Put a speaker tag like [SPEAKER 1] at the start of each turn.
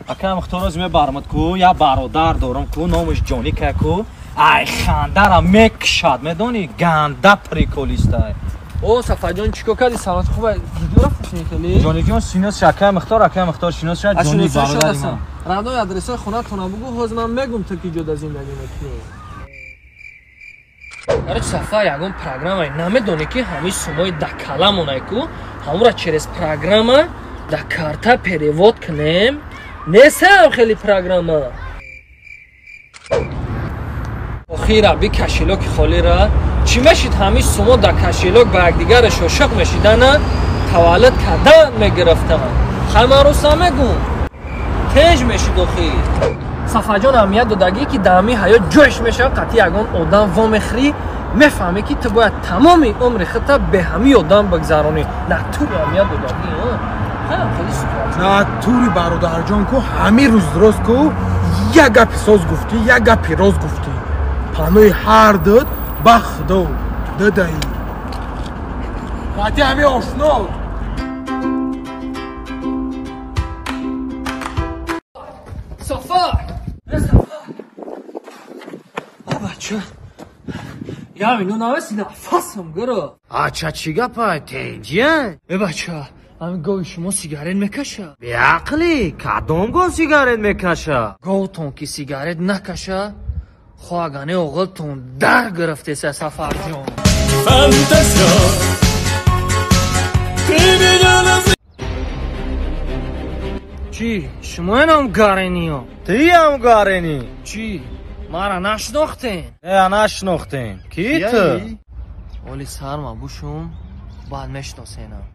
[SPEAKER 1] акам ихтироз мебарамад ку я бародар дорам ку номаш ҷоника ку ай хандара мекшад медони ганда приколистай.
[SPEAKER 2] О Сафарҷон чико кардӣ? Саломат хуб видео рафташини хеле?
[SPEAKER 1] ҷониҷон шинос акам ихтор шинос шад ҷони бародари ман.
[SPEAKER 2] Равдои адресаи хонатона бугу ҳозир ман мегум ту ки ҷода зиндагӣ мекунӣ. Барои Сафар ягон программае намедонӣ ки ҳамин сумои да каламонае ку ҳамура через программа да карта перевод кунем. Несам хеле программа. Охира би кашелоки холира чӣ мешид ҳамин сумо да кашелок ба якдигаре шошиқ мешидана таваллуд кардан мегирифтан. Хамаруса мегум теж мешид охир. Сафарҷон аҳамият додагӣ ки дар ҳамин ҳаёт ҷоиш мешавад қатъи ягон одам вомехӯрӣ мефаҳмӣ ки ту бояд тамоми умри худта бе ҳамин одам бигзаронӣ. Натури аҳамият додагӣ
[SPEAKER 3] на тури бародарҷон ку ҳамин рӯз дурост ку як гапи соз гуфтӣ як гапи рост гуфтӣ панои ҳар дид ба худо дадаӣ қатъи ҳамин ошно.
[SPEAKER 2] Сафар бача я вино навеси нафасам гиро.
[SPEAKER 4] Ача чӣ гапай тенҷиян?
[SPEAKER 2] Бача ҳамин гоҳи шумо сигарет мекаша?
[SPEAKER 4] Беақлӣ кадом гоҳ сигарет мекаша?
[SPEAKER 2] Гоҳтон ки сигарет накаша хоҳагане оғилтон дар гирифтеса Сафарҷон. Чӣ шумоянам гарениё?
[SPEAKER 1] Тиам гаренӣ?
[SPEAKER 2] Чӣ мара нашнохтен?
[SPEAKER 1] Нашнохтем. Ки ту?
[SPEAKER 2] Оли сарма бушум баъд мешиносенам.